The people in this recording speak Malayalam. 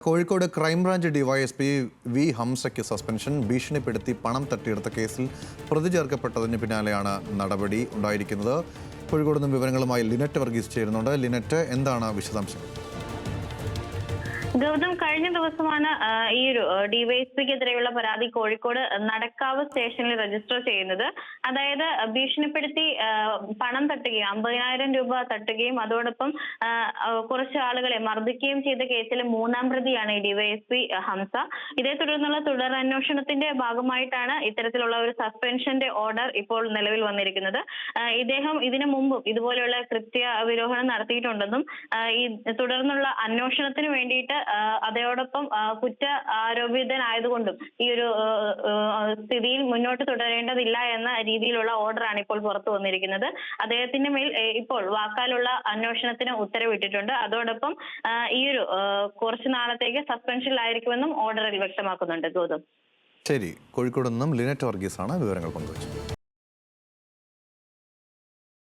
കോഴിക്കോട് ക്രൈംബ്രാഞ്ച് ഡിവൈഎസ്പി വി ഹംസയ്ക്ക് സസ്പെൻഷൻ. ഭീഷണിപ്പെടുത്തി പണം തട്ടിയെടുത്ത കേസിൽ പ്രതി ചേർക്കപ്പെട്ടതിന് പിന്നാലെയാണ് നടപടി ഉണ്ടായിരിക്കുന്നത്. കോഴിക്കോട് നിന്നും വിവരങ്ങളുമായി ലിനറ്റ് വർഗീസ് ചേരുന്നുണ്ട്. ലിനറ്റ്, എന്താണ് വിശദാംശം? ഗൗതം, കഴിഞ്ഞ ദിവസമാണ് ഈ ഒരു ഡിവൈഎസ്പിക്കെതിരെയുള്ള പരാതി കോഴിക്കോട് നടക്കാവ് സ്റ്റേഷനിൽ രജിസ്റ്റർ ചെയ്യുന്നത്. അതായത് ഭീഷണിപ്പെടുത്തി പണം തട്ടുകയും 50,000 രൂപ തട്ടുകയും അതോടൊപ്പം കുറച്ച് ആളുകളെ മർദ്ദിക്കുകയും ചെയ്ത കേസിലെ മൂന്നാം പ്രതിയാണ് ഈ ഡിവൈഎസ്പി ഹംസ. ഇതേ തുടർന്നുള്ള തുടരന്വേഷണത്തിന്റെ ഭാഗമായിട്ടാണ് ഇത്തരത്തിലുള്ള ഒരു സസ്പെൻഷന്റെ ഓർഡർ ഇപ്പോൾ നിലവിൽ വന്നിരിക്കുന്നത്. ഇദ്ദേഹം ഇതിനു മുമ്പും ഇതുപോലെയുള്ള കൃത്യവിരോഹണം നടത്തിയിട്ടുണ്ടെന്നും ഈ തുടർന്നുള്ള അന്വേഷണത്തിന് വേണ്ടിയിട്ട് അതോടൊപ്പം കുറ്റ ആരോപിതനായതുകൊണ്ടും ഈ ഒരു സ്ഥിതിയിൽ മുന്നോട്ട് തുടരേണ്ടതില്ല എന്ന രീതിയിലുള്ള ഓർഡറാണ് ഇപ്പോൾ പുറത്തു വന്നിരിക്കുന്നത്. അദ്ദേഹത്തിന്റെ മേൽ ഇപ്പോൾ വാക്കാലുള്ള അന്വേഷണത്തിന് ഉത്തരവിട്ടിട്ടുണ്ട്. അതോടൊപ്പം ഈ ഒരു കുറച്ചു നാളത്തേക്ക് സസ്പെൻഷനിലായിരിക്കുമെന്നും ഓർഡറിൽ വ്യക്തമാക്കുന്നുണ്ട്. ഗൗതം, ശരി. കോഴിക്കോട് നിന്നും ലിനറ്റ് വർഗീസ് ആണ് വിവരങ്ങൾ പങ്കുവച്ചത്.